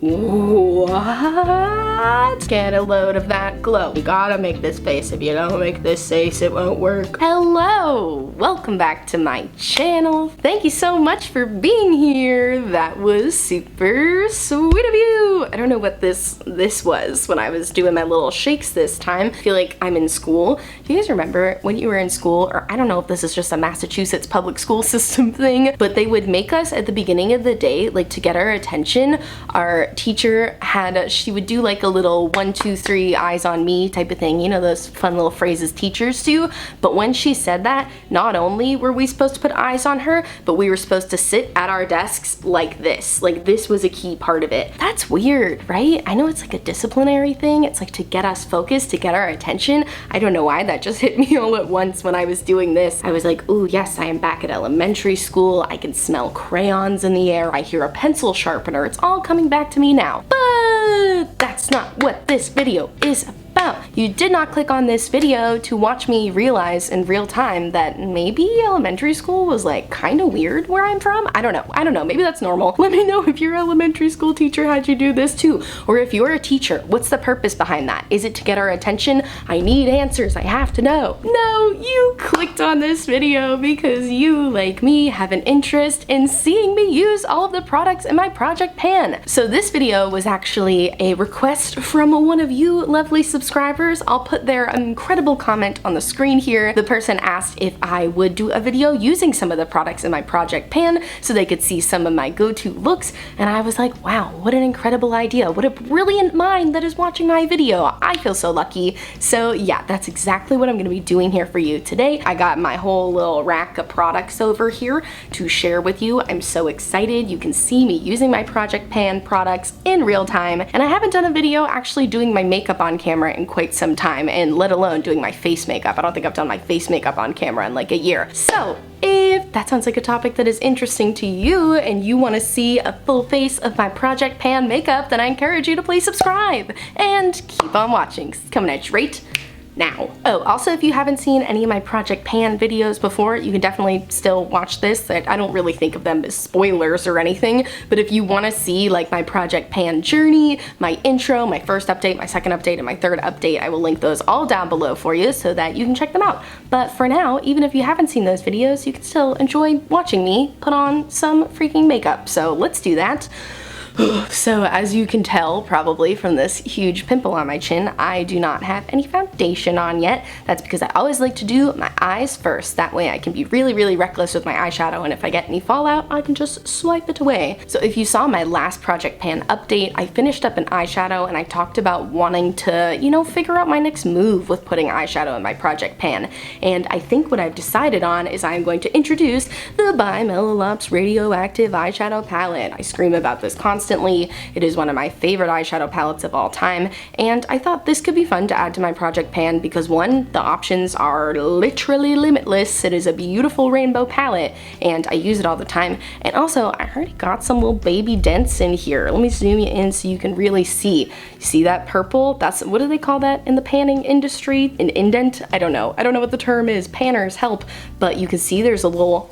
What? Get a load of that glow. You gotta make this face. If you don't make this face, it won't work. Hello! Welcome back to my channel. Thank you so much for being here. That was super sweet of you. I don't know what this was when I was doing my little shakes this time. I feel like I'm in school. Do you guys remember when you were in school, or I don't know if this is just a Massachusetts public school system thing, but they would make us at the beginning of the day, like to get our attention, our teacher she would do like a little 1, 2, 3 eyes on me type of thing, you know, those fun little phrases teachers do. But when she said that, not only were we supposed to put eyes on her, but we were supposed to sit at our desks like this. Like this was a key part of it. That's weird, right? I know it's like a disciplinary thing. It's like to get us focused, to get our attention. I don't know why that just hit me all at once when I was doing this. I was like, ooh, yes, I am back at elementary school. I can smell crayons in the air. I hear a pencil sharpener. It's all coming back to me now. But that's not what this video is about. You did not click on this video to watch me realize in real time that maybe elementary school was like kind of weird where I'm from. I don't know, maybe that's normal. Let me know if your elementary school teacher had you do this too, or if you're a teacher, what's the purpose behind that? Is it to get our attention? I need answers, I have to know. No, you clicked on this video because you, like me, have an interest in seeing me use all of the products in my project pan. So this video was actually a request from one of you lovely subscribers. I'll put their incredible comment on the screen here. The person asked if I would do a video using some of the products in my project pan so they could see some of my go-to looks, and I was like, wow, what an incredible idea. What a brilliant mind that is watching my video. I feel so lucky. So yeah, that's exactly what I'm gonna be doing here for you today. I got my whole little rack of products over here to share with you. I'm so excited. You can see me using my project pan products in real time, and I haven't done a video actually doing my makeup on camera in quite some time, and let alone doing my face makeup. I don't think I've done my face makeup on camera in like a year. So if that sounds like a topic that is interesting to you and you want to see a full face of my project pan makeup, then I encourage you to please subscribe and keep on watching. It's coming at you right now. Oh, also, if you haven't seen any of my project pan videos before, you can definitely still watch this. I don't really think of them as spoilers or anything, but if you want to see like my project pan journey, my intro, my first update, my second update, and my third update, I will link those all down below for you so that you can check them out. But for now, even if you haven't seen those videos, you can still enjoy watching me put on some freaking makeup. So let's do that. So as you can tell probably from this huge pimple on my chin, I do not have any foundation on yet. That's because I always like to do my eyes first. That way I can be really, really reckless with my eyeshadow, and if I get any fallout, I can just swipe it away. So if you saw my last project pan update, I finished up an eyeshadow and I talked about wanting to, you know, figure out my next move with putting eyeshadow in my project pan. And I think what I've decided on is I'm going to introduce the by Melolops Radioactive eyeshadow palette. I scream about this constantly. It is one of my favorite eyeshadow palettes of all time, and I thought this could be fun to add to my project pan because one, the options are literally limitless. It is a beautiful rainbow palette and I use it all the time, and also I already got some little baby dents in here. Let me zoom you in so you can really see. See that purple? That's, what do they call that in the panning industry? An indent? I don't know what the term is. Panners help, but you can see there's a little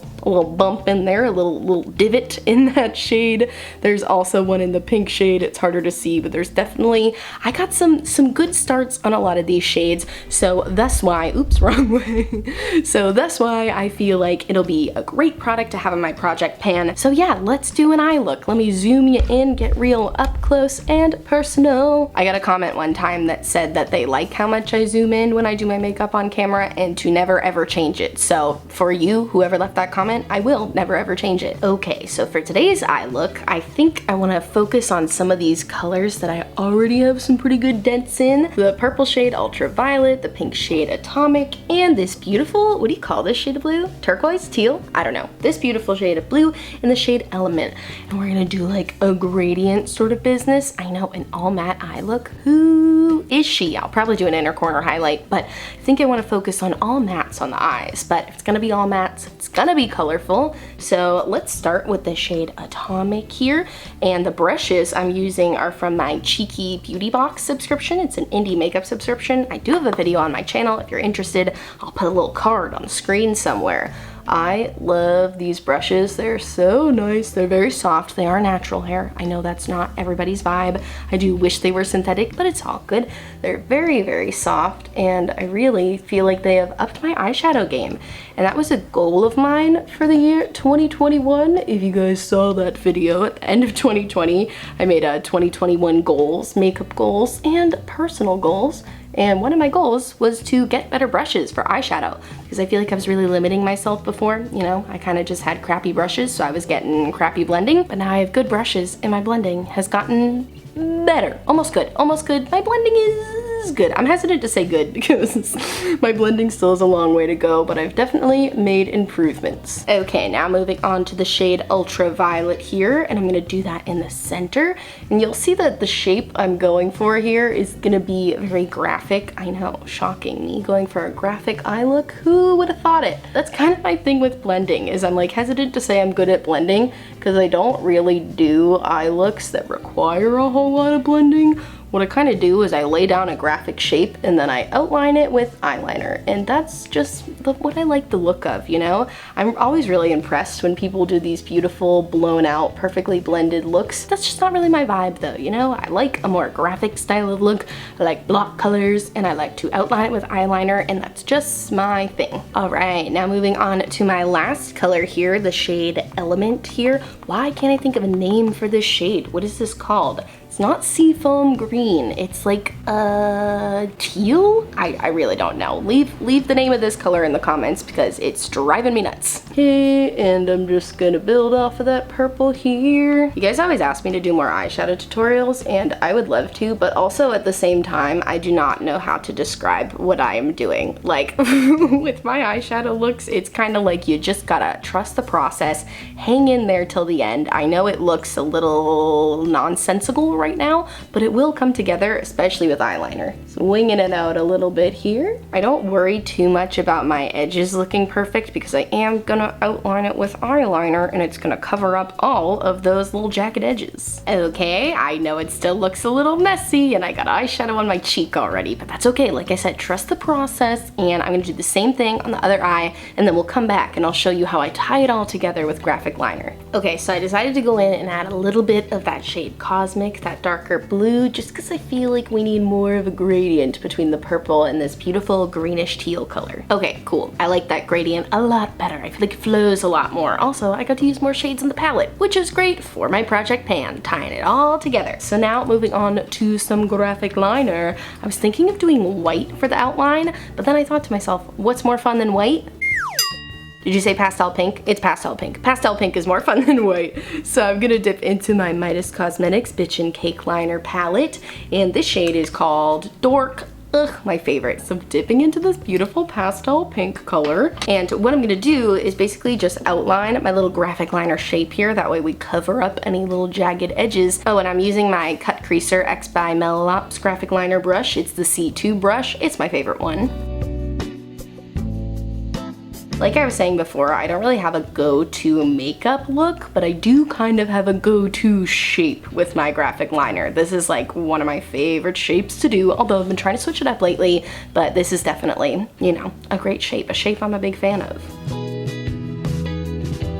bump in there, a little divot in that shade. There's also one in the pink shade. It's harder to see, but there's definitely, I got some good starts on a lot of these shades, so that's why, oops, wrong way. So that's why I feel like it'll be a great product to have in my project pan. So yeah, let's do an eye look. Let me zoom you in, get real up close and personal. I got a comment one time that said that they like how much I zoom in when I do my makeup on camera and to never ever change it. So for you, whoever left that comment, I will never ever change it. Okay, so for today's eye look, I think I want to focus on some of these colors that I already have some pretty good dents in. The purple shade Ultraviolet, the pink shade Atomic, and this beautiful, what do you call this shade of blue? Turquoise? Teal? I don't know. This beautiful shade of blue in the shade Element. And we're gonna do like a gradient sort of business. I know, an all matte eye look. Who is she? I'll probably do an inner corner highlight, but I think I want to focus on all mattes on the eyes. But if it's gonna be all mattes, it's gonna be colorful. So let's start with the shade Atomic here. And the brushes I'm using are from my Cheeky Beauty Box subscription. It's an indie makeup subscription. I do have a video on my channel if you're interested. I'll put a little card on the screen somewhere. I love these brushes. They're so nice. They're very soft. They are natural hair. I know that's not everybody's vibe. I do wish they were synthetic, but it's all good. They're very, very soft, and I really feel like they have upped my eyeshadow game. And that was a goal of mine for the year 2021. If you guys saw that video at the end of 2020, I made a 2021 goals, makeup goals, and personal goals. And one of my goals was to get better brushes for eyeshadow, because I feel like I was really limiting myself before. You know, I kind of just had crappy brushes, so I was getting crappy blending, but now I have good brushes and my blending has gotten better. Almost good, almost good. My blending is good. I'm hesitant to say good because my blending still has a long way to go, but I've definitely made improvements. Okay, now moving on to the shade Ultraviolet here, and I'm gonna do that in the center. And you'll see that the shape I'm going for here is gonna be very graphic. I know, shocking me, going for a graphic eye look. Who would have thought it? That's kind of my thing with blending, is I'm like hesitant to say I'm good at blending because I don't really do eye looks that require a whole lot of blending. What I kind of do is I lay down a graphic shape and then I outline it with eyeliner, and that's just what I like the look of, you know? I'm always really impressed when people do these beautiful, blown out, perfectly blended looks. That's just not really my vibe though, you know? I like a more graphic style of look. I like block colors and I like to outline it with eyeliner, and that's just my thing. All right, now moving on to my last color here, the shade Element here. Why can't I think of a name for this shade? What is this called? It's not seafoam green, it's like teal? I really don't know. Leave the name of this color in the comments because it's driving me nuts. Okay, and I'm just gonna build off of that purple here. You guys always ask me to do more eyeshadow tutorials, and I would love to, but also at the same time, I do not know how to describe what I am doing. Like, with my eyeshadow looks, it's kind of like you just gotta trust the process, hang in there till the end. I know it looks a little nonsensical right now, but it will come together, especially with eyeliner. So winging it out a little bit here. I don't worry too much about my edges looking perfect because I am gonna outline it with eyeliner and it's gonna cover up all of those little jagged edges. Okay, I know it still looks a little messy and I got eyeshadow on my cheek already, but that's okay. Like I said, trust the process, and I'm gonna do the same thing on the other eye, and then we'll come back and I'll show you how I tie it all together with graphic liner. Okay, so I decided to go in and add a little bit of that shade Cosmic, that darker blue, just because I feel like we need more of a gradient between the purple and this beautiful greenish teal color. Okay, cool. I like that gradient a lot better. I feel like it flows a lot more. Also, I got to use more shades in the palette, which is great for my project pan, tying it all together. So now moving on to some graphic liner. I was thinking of doing white for the outline, but then I thought to myself, what's more fun than white? Did you say pastel pink? It's pastel pink. Pastel pink is more fun than white. So I'm gonna dip into my Midas Cosmetics Bitchin' Cake Liner palette, and this shade is called Dork. Ugh, my favorite. So I'm dipping into this beautiful pastel pink color, and what I'm gonna do is basically just outline my little graphic liner shape here. That way we cover up any little jagged edges. Oh, and I'm using my Cut Creaser X by Melolops graphic liner brush. It's the C2 brush. It's my favorite one. Like I was saying before, I don't really have a go-to makeup look, but I do kind of have a go-to shape with my graphic liner. This is like one of my favorite shapes to do, although I've been trying to switch it up lately, but this is definitely, you know, a great shape, a shape I'm a big fan of.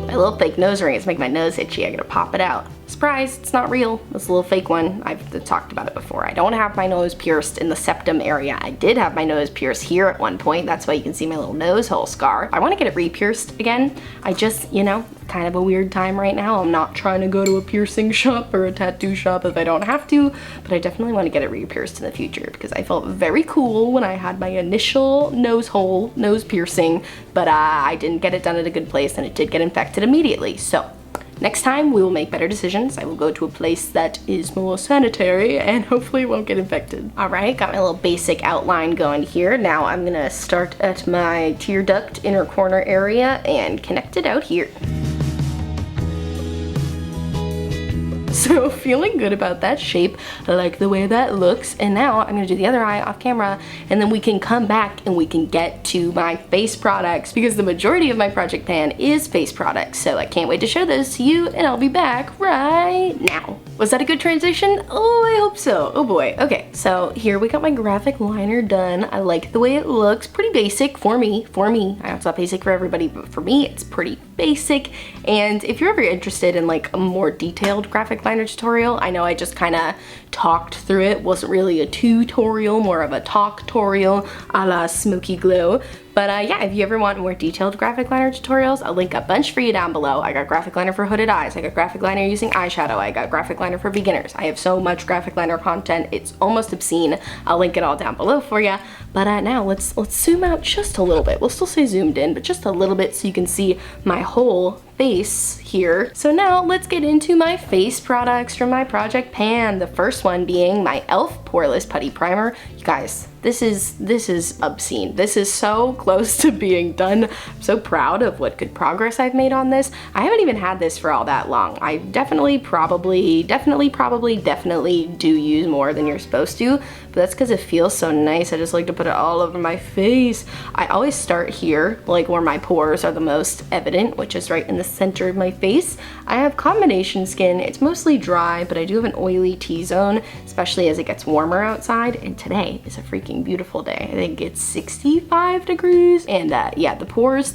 My little fake nose ring is making my nose itchy. I gotta pop it out. Surprise, it's not real. It's a little fake one. I've talked about it before. I don't have my nose pierced in the septum area. I did have my nose pierced here at one point. That's why you can see my little nose hole scar. I want to get it re-pierced again. I just, you know, kind of a weird time right now. I'm not trying to go to a piercing shop or a tattoo shop if I don't have to, but I definitely want to get it re-pierced in the future because I felt very cool when I had my initial nose piercing, but I didn't get it done at a good place and it did get infected immediately. So next time we will make better decisions. I will go to a place that is more sanitary and hopefully it won't get infected. All right, got my little basic outline going here. Now I'm gonna start at my tear duct inner corner area and connect it out here. So feeling good about that shape. I like the way that looks. And now I'm gonna do the other eye off camera, and then we can come back and we can get to my face products, because the majority of my project pan is face products. So I can't wait to show those to you, and I'll be back right now. Was that a good transition? Oh, I hope so. Oh boy. Okay, so here we got my graphic liner done. I like the way it looks. Pretty basic for me. I know it's not basic for everybody, but for me, it's pretty basic. And if you're ever interested in like a more detailed graphic liner tutorial, I know I just kind of talked through it. Wasn't really a tutorial, more of a talk-torial a la Smoky Glow. But yeah, if you ever want more detailed graphic liner tutorials, I'll link a bunch for you down below. I got graphic liner for hooded eyes, I got graphic liner using eyeshadow, I got graphic liner for beginners. I have so much graphic liner content, it's almost obscene. I'll link it all down below for you. But now let's zoom out just a little bit. We'll still say zoomed in, but just a little bit so you can see my whole face here. So now let's get into my face products from my project pan. The first one being my e.l.f. Poreless Putty Primer. You guys, this is obscene. This is so close to being done. I'm so proud of what good progress I've made on this. I haven't even had this for all that long. I definitely do use more than you're supposed to, but that's because it feels so nice. I just like to put it all over my face. I always start here, like where my pores are the most evident, which is right in the center of my face. I have combination skin. It's mostly dry, but I do have an oily T-zone, especially as it gets warmer outside, and today is a freaking beautiful day. I think it's 65 degrees, and yeah, the pores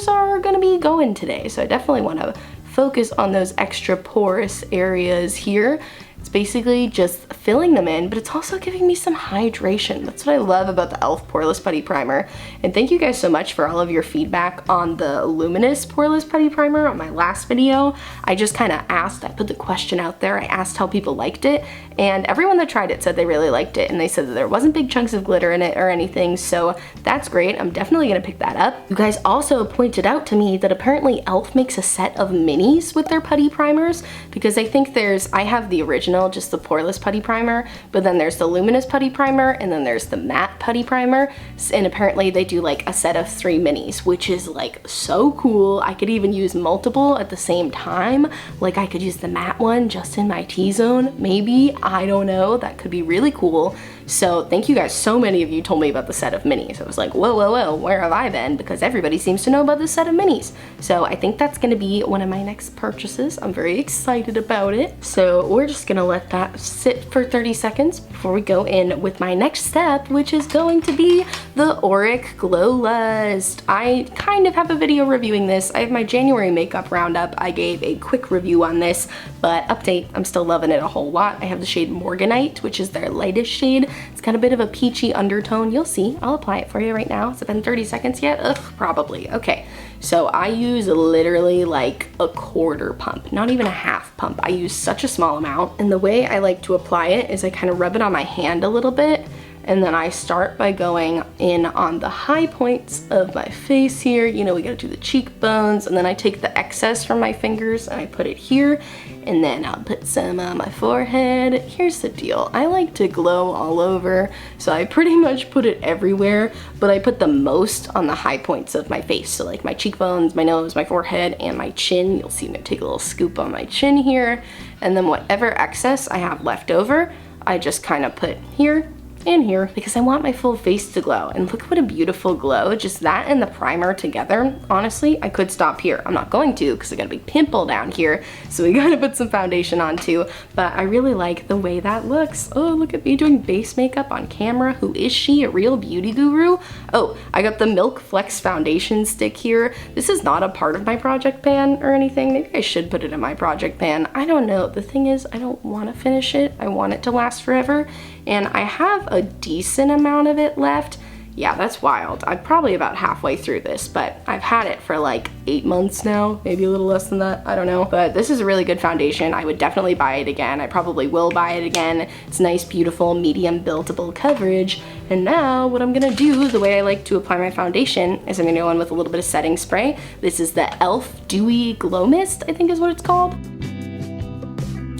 are gonna be going today, so I definitely want to focus on those extra porous areas here. It's basically just filling them in, but it's also giving me some hydration. That's what I love about the e.l.f. Poreless Putty Primer. And thank you guys so much for all of your feedback on the Luminous Poreless Putty Primer on my last video. I just kind of asked, I put the question out there, I asked how people liked it, and everyone that tried it said they really liked it, and they said that there wasn't big chunks of glitter in it or anything, so that's great. I'm definitely gonna pick that up. You guys also pointed out to me that apparently e.l.f. makes a set of minis with their putty primers, because I think I have the original, just the Poreless Putty Primer, but then there's the Luminous Putty Primer, and then there's the Matte Putty Primer, and apparently they do like a set of 3 minis, which is like so cool. I could even use multiple at the same time. Like I could use the matte one just in my T-zone, maybe, I don't know, that could be really cool. So thank you guys, so many of you told me about the set of minis. I was like, whoa, where have I been? Because everybody seems to know about this set of minis. So I think that's gonna be one of my next purchases. I'm very excited about it. So we're just gonna let that sit for 30 seconds before we go in with my next step, which is going to be the Auric Glow Lust. I kind of have a video reviewing this. I have my January makeup roundup. I gave a quick review on this, but update, I'm still loving it a whole lot. I have the shade Morganite, which is their lightest shade. It's got a bit of a peachy undertone. You'll see. I'll apply it for you right now. Has it been 30 seconds yet? Ugh, probably. Okay. So I use literally like a quarter pump, not even a half pump. I use such a small amount. And the way I like to apply it is I kind of rub it on my hand a little bit. And then I start by going in on the high points of my face here. You know, we gotta do the cheekbones, and then I take the excess from my fingers and I put it here, and then I'll put some on my forehead. Here's the deal, I like to glow all over, so I pretty much put it everywhere, but I put the most on the high points of my face. So like my cheekbones, my nose, my forehead, and my chin. You'll see me take a little scoop on my chin here, and then whatever excess I have left over, I just kind of put here and here, because I want my full face to glow. And look what a beautiful glow, just that and the primer together. Honestly, I could stop here. I'm not going to, because I got a big pimple down here, so we gotta put some foundation on too, but I really like the way that looks. Oh, look at me doing base makeup on camera. Who is she, a real beauty guru? Oh, I got the Milk Flex foundation stick here. This is not a part of my project pan or anything. Maybe I should put it in my project pan. I don't know. The thing is, I don't want to finish it. I want it to last forever, and I have a decent amount of it left. Yeah, that's wild. I'm probably about halfway through this, but I've had it for like 8 months now, maybe a little less than that, I don't know. But this is a really good foundation. I would definitely buy it again. I probably will buy it again. It's nice, beautiful, medium buildable coverage. And now what I'm gonna do, the way I like to apply my foundation, is I'm gonna go in with a little bit of setting spray. This is the e.l.f. Dewy Glow Mist, I think is what it's called.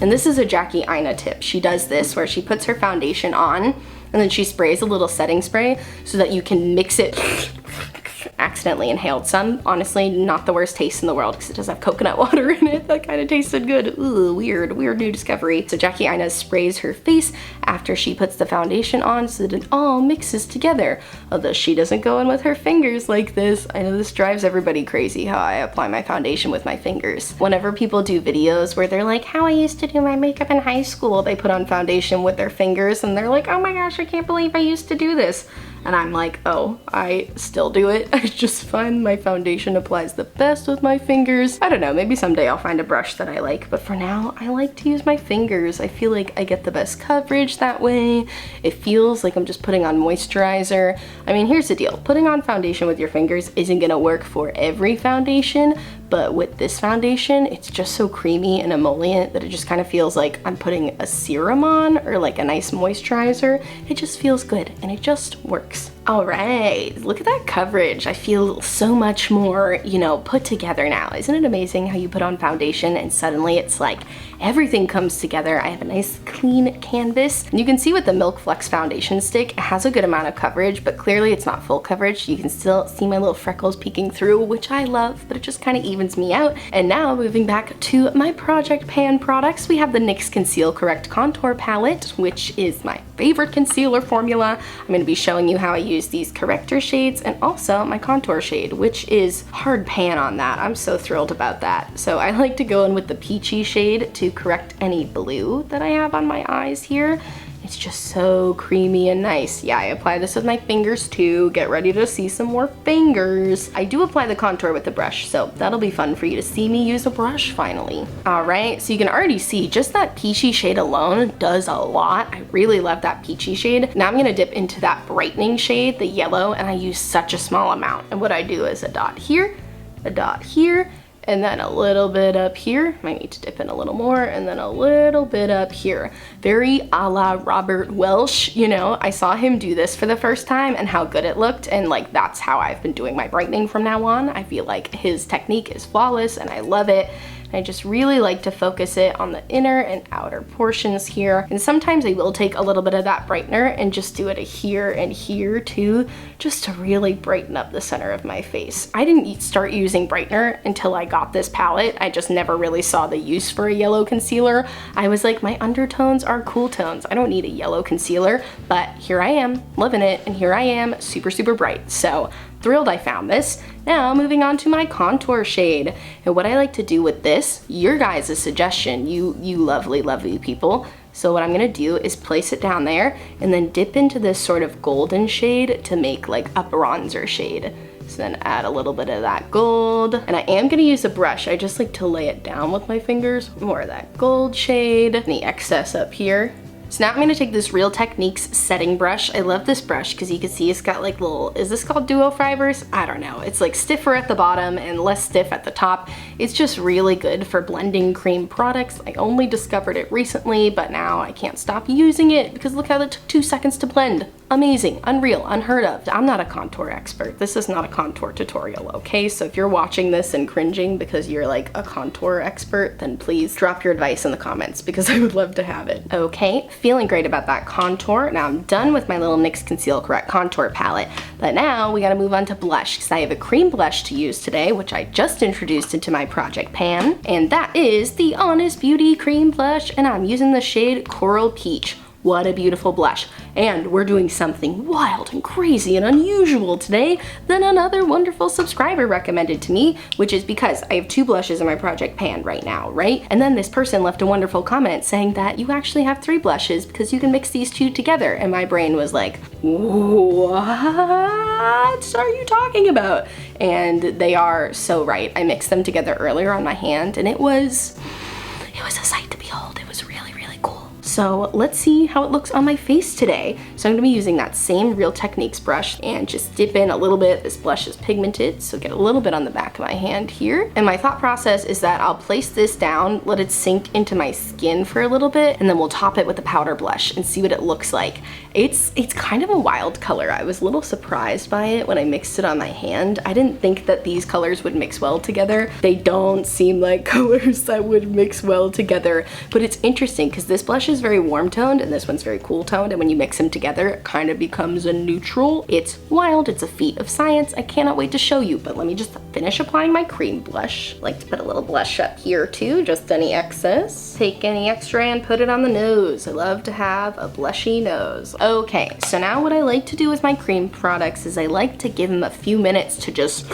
And this is a Jackie Aina tip. She does this where she puts her foundation on and then she sprays a little setting spray so that you can mix it accidentally inhaled some. Honestly, not the worst taste in the world because it does have coconut water in it. That kind of tasted good. Ooh, weird new discovery. So Jackie Inez sprays her face after she puts the foundation on so that it all mixes together. Although she doesn't go in with her fingers like this. I know this drives everybody crazy how I apply my foundation with my fingers. Whenever people do videos where they're like, how I used to do my makeup in high school, they put on foundation with their fingers and they're like, oh my gosh, I can't believe I used to do this. And I'm like, oh, I still do it. I just find my foundation applies the best with my fingers. I don't know, maybe someday I'll find a brush that I like, but for now, I like to use my fingers. I feel like I get the best coverage that way. It feels like I'm just putting on moisturizer. I mean, here's the deal. Putting on foundation with your fingers isn't gonna work for every foundation, but with this foundation, it's just so creamy and emollient that it just kind of feels like I'm putting a serum on or like a nice moisturizer. It just feels good and it just works. All right, look at that coverage. I feel so much more, you know, put together now. Isn't it amazing how you put on foundation and suddenly it's like everything comes together. I have a nice clean canvas. And you can see with the Milk Flex foundation stick, it has a good amount of coverage, but clearly it's not full coverage. You can still see my little freckles peeking through, which I love, but it just kind of evens me out. And now moving back to my Project Pan products, we have the NYX Conceal Correct Contour Palette, which is my favorite concealer formula. I'm going to be showing you how I use these corrector shades and also my contour shade, which is hard pan on that. I'm so thrilled about that. So I like to go in with the peachy shade to correct any blue that I have on my eyes here. It's just so creamy and nice. Yeah, I apply this with my fingers too. Get ready to see some more fingers. I do apply the contour with the brush, so that'll be fun for you to see me use a brush finally. All right, so you can already see just that peachy shade alone does a lot. I really love that peachy shade. Now I'm gonna dip into that brightening shade, the yellow, and I use such a small amount. And what I do is a dot here, and then a little bit up here. Might need to dip in a little more, and then a little bit up here. Very a la Robert Welsh, you know. I saw him do this for the first time and how good it looked, and like that's how I've been doing my brightening from now on. I feel like his technique is flawless and I love it. I just really like to focus it on the inner and outer portions here. And sometimes I will take a little bit of that brightener and just do it here and here too, just to really brighten up the center of my face. I didn't start using brightener until I got this palette. I just never really saw the use for a yellow concealer. I was like, my undertones are cool tones. I don't need a yellow concealer, but here I am living it, and here I am super, super bright. So thrilled I found this. Now moving on to my contour shade. And what I like to do with this, your guys' suggestion, you lovely, lovely people. So what I'm gonna do is place it down there and then dip into this sort of golden shade to make like a bronzer shade. So then add a little bit of that gold. And I am gonna use a brush. I just like to lay it down with my fingers. More of that gold shade, and the excess up here. So now I'm gonna take this Real Techniques setting brush. I love this brush because you can see it's got like little, is this called duo fibers? I don't know. It's like stiffer at the bottom and less stiff at the top. It's just really good for blending cream products. I only discovered it recently, but now I can't stop using it because look how it took 2 seconds to blend. Amazing, unreal, unheard of. I'm not a contour expert. This is not a contour tutorial, okay? So if you're watching this and cringing because you're like a contour expert, then please drop your advice in the comments because I would love to have it. Okay, feeling great about that contour. Now I'm done with my little NYX Conceal Correct Contour palette, but now we gotta move on to blush because I have a cream blush to use today, which I just introduced into my project pan, and that is the Honest Beauty Cream Blush, and I'm using the shade Coral Peach. What a beautiful blush. And we're doing something wild and crazy and unusual today that another wonderful subscriber recommended to me, which is because I have 2 blushes in my project pan right now, right? And then this person left a wonderful comment saying that you actually have 3 blushes because you can mix these 2 together. And my brain was like, what are you talking about? And they are so right. I mixed them together earlier on my hand and it was a sight to behold. It was really, really cool. So let's see how it looks on my face today. So I'm gonna be using that same Real Techniques brush and just dip in a little bit. This blush is pigmented, so get a little bit on the back of my hand here. And my thought process is that I'll place this down, let it sink into my skin for a little bit, and then we'll top it with a powder blush and see what it looks like. It's kind of a wild color. I was a little surprised by it when I mixed it on my hand. I didn't think that these colors would mix well together. They don't seem like colors that would mix well together, but it's interesting because this blush is is very warm toned and this one's very cool toned, and when you mix them together, it kind of becomes a neutral. It's wild, it's a feat of science. I cannot wait to show you, but let me just finish applying my cream blush. I like to put a little blush up here too, just any excess. Take any extra and put it on the nose. I love to have a blushy nose. Okay, so now what I like to do with my cream products is I like to give them a few minutes to just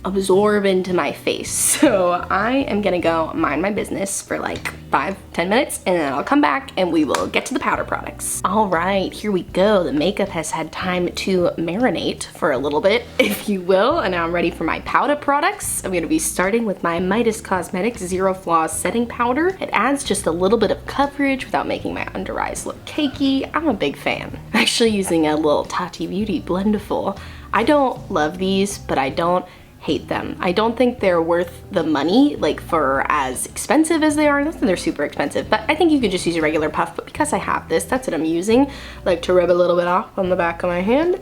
absorb into my face. So I am gonna go mind my business for like 5-10 minutes, and then I'll come back and we will get to the powder products. All right, here we go. The makeup has had time to marinate for a little bit, if you will, and now I'm ready for my powder products. I'm gonna be starting with my Midas Cosmetics Zero Flaws Setting Powder. It adds just a little bit of coverage without making my under eyes look cakey. I'm a big fan. I'm actually using a little Tati Beauty Blendiful. I don't love these, but I don't hate them. I don't think they're worth the money, like for as expensive as they are. Not that they're super expensive, but I think you could just use a regular puff, but because I have this, that's what I'm using. I like to rub a little bit off on the back of my hand,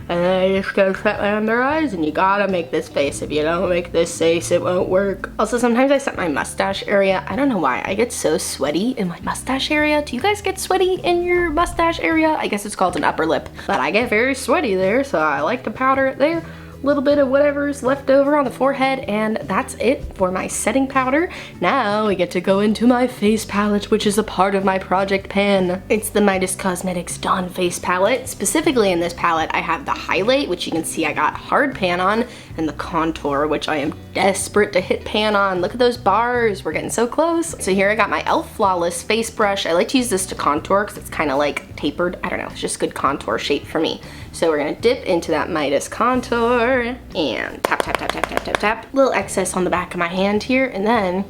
and then I just go set my under eyes, and you gotta make this face. If you don't make this face, it won't work. Also, sometimes I set my mustache area. I don't know why, I get so sweaty in my mustache area. Do you guys get sweaty in your mustache area? I guess it's called an upper lip, but I get very sweaty there, so I like to powder it there. Little bit of whatever's left over on the forehead, and that's it for my setting powder. Now we get to go into my face palette, which is a part of my project pan. It's the Midas Cosmetics Dawn Face Palette. Specifically in this palette, I have the highlight, which you can see I got hard pan on, and the contour, which I am desperate to hit pan on. Look at those bars, we're getting so close. So here I got my e.l.f. Flawless face brush. I like to use this to contour because it's kind of like tapered. I don't know, it's just good contour shape for me. So we're gonna dip into that Midas contour and tap, tap, tap, tap, tap, tap, tap. Little excess on the back of my hand here, and then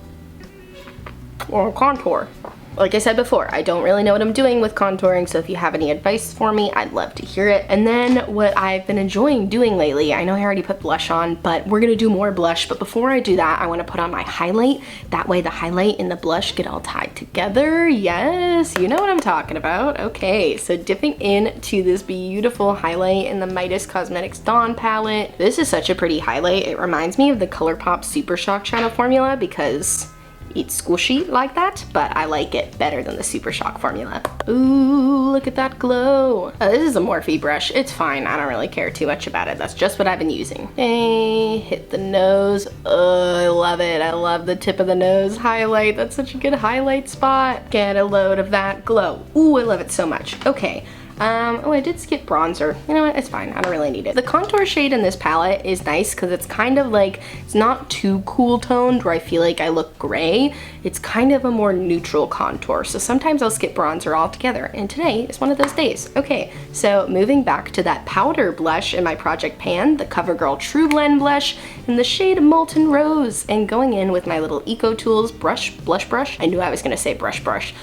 we'll contour. Like I said before, I don't really know what I'm doing with contouring, so if you have any advice for me, I'd love to hear it. And then what I've been enjoying doing lately, I know I already put blush on, but we're gonna do more blush. But before I do that, I wanna put on my highlight. That way the highlight and the blush get all tied together. Yes, you know what I'm talking about. Okay, so dipping into this beautiful highlight in the Midas Cosmetics Dawn palette. This is such a pretty highlight. It reminds me of the ColourPop Super Shock Shadow formula because it's squishy like that, but I like it better than the Super Shock formula. Ooh, look at that glow. This is a Morphe brush. It's fine. I don't really care too much about it. That's just what I've been using. Okay, hit the nose. Oh, I love it. I love the tip of the nose highlight. That's such a good highlight spot. Get a load of that glow. Ooh, I love it so much. Okay. Oh, I did skip bronzer. You know what, it's fine, I don't really need it. The contour shade in this palette is nice because it's kind of like, it's not too cool toned where I feel like I look gray. It's kind of a more neutral contour. So sometimes I'll skip bronzer altogether, and today is one of those days. Okay, so moving back to that powder blush in my project pan, the Covergirl TruBlend blush in the shade Molten Rose, and going in with my little Eco Tools blush brush. I knew I was gonna say blush brush.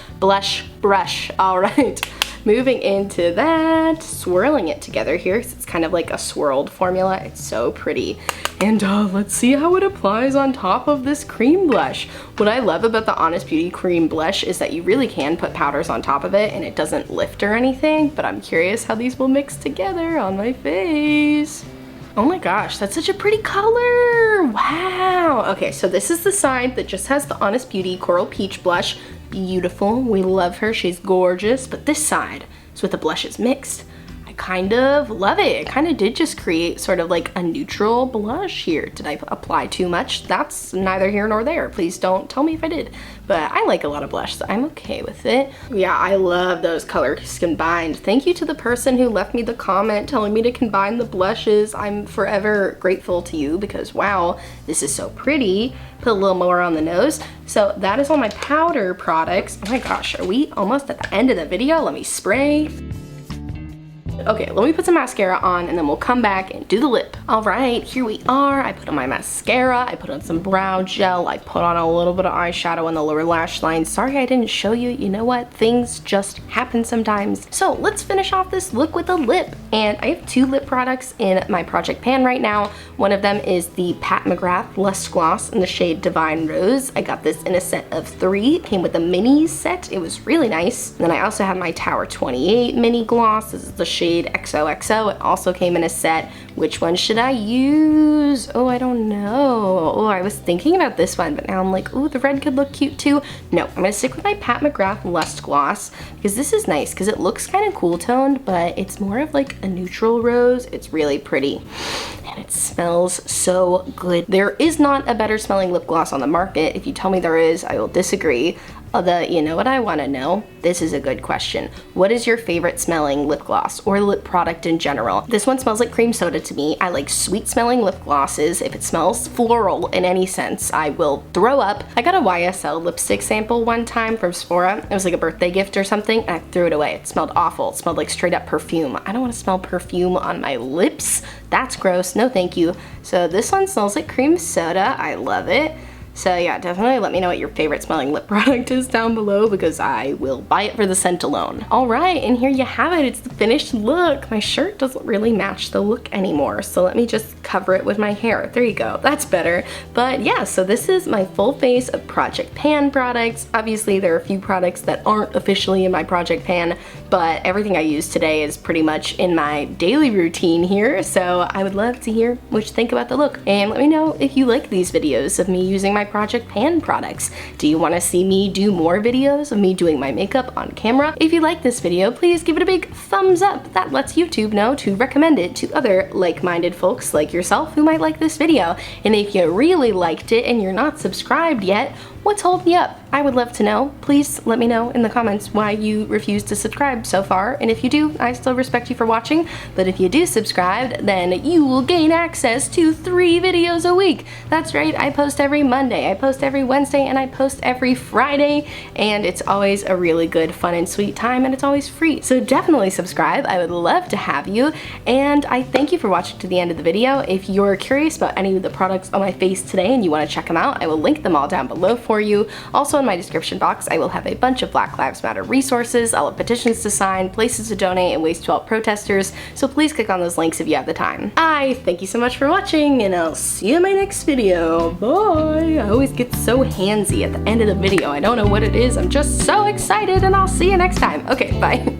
All right. Moving into that, swirling it together here, because it's kind of like a swirled formula. It's so pretty. And let's see how it applies on top of this cream blush. What I love about the Honest Beauty cream blush is that you really can put powders on top of it and it doesn't lift or anything, but I'm curious how these will mix together on my face. Oh my gosh, that's such a pretty color. Wow. Okay, so this is the side that just has the Honest Beauty Coral Peach blush. Beautiful, we love her, she's gorgeous. But this side is with the blushes mixed. I kind of love it. It kind of did just create sort of like a neutral blush here. Did I apply too much? That's neither here nor there. Please don't tell me if I did. But I like a lot of blush, so I'm okay with it. Yeah, I love those colors combined. Thank you to the person who left me the comment telling me to combine the blushes. I'm forever grateful to you because wow, this is so pretty. Put a little more on the nose. So that is all my powder products. Oh my gosh, are we almost at the end of the video? Let me spray. Okay, let me put some mascara on and then we'll come back and do the lip. All right, here we are. I put on my mascara, I put on some brow gel, I put on a little bit of eyeshadow on the lower lash line. Sorry I didn't show you. You know what? Things just happen sometimes. So let's finish off this look with a lip. And I have two lip products in my project pan right now. One of them is the Mcgrath Lust Gloss in the shade Divine Rose. I got this in a set of 3. Came with a mini set. It was really nice. And then I also have my Tower 28 mini gloss. This is the shade shade XOXO. It also came in a set. Which one should I use? Oh, I don't know. Oh, I was thinking about this one, but now I'm like, oh, the red could look cute too. No, I'm gonna stick with my Pat McGrath Lust Gloss because this is nice because it looks kind of cool toned, but it's more of like a neutral rose. It's really pretty and it smells so good. There is not a better smelling lip gloss on the market. If you tell me there is, I will disagree. Although, you know what I want to know? This is a good question. What is your favorite smelling lip gloss or lip product in general? This one smells like cream soda to me. I like sweet smelling lip glosses. If it smells floral in any sense, I will throw up. I got a YSL lipstick sample one time from Sephora. It was like a birthday gift or something, and I threw it away. It smelled awful. It smelled like straight up perfume. I don't want to smell perfume on my lips. That's gross. No thank you. So this one smells like cream soda. I love it. So yeah, definitely let me know what your favorite smelling lip product is down below because I will buy it for the scent alone. All right, and here you have it. It's the finished look. My shirt doesn't really match the look anymore, so let me just cover it with my hair. There you go, that's better. But yeah, so this is my full face of Project Pan products. Obviously, there are a few products that aren't officially in my Project Pan, but everything I use today is pretty much in my daily routine here, so I would love to hear what you think about the look. And let me know if you like these videos of me using my Project Pan products. Do you want to see me do more videos of me doing my makeup on camera? If you like this video, please give it a big thumbs up. That lets YouTube know to recommend it to other like-minded folks like yourself who might like this video. And if you really liked it and you're not subscribed yet, what's holding you up? I would love to know. Please let me know in the comments why you refuse to subscribe so far. And if you do, I still respect you for watching. But if you do subscribe, then you will gain access to 3 videos a week. That's right, I post every Monday, I post every Wednesday, and I post every Friday. And it's always a really good, fun, and sweet time, and it's always free. So definitely subscribe. I would love to have you. And I thank you for watching to the end of the video. If you're curious about any of the products on my face today and you want to check them out, I will link them all down below for you. Also in my description box, I will have a bunch of Black Lives Matter resources. I'll have petitions to sign, places to donate, and ways to help protesters, so please click on those links if you have the time. I thank you so much for watching, and I'll see you in my next video. Bye! I always get so handsy at the end of the video. I don't know what it is. I'm just so excited, and I'll see you next time. Okay, bye.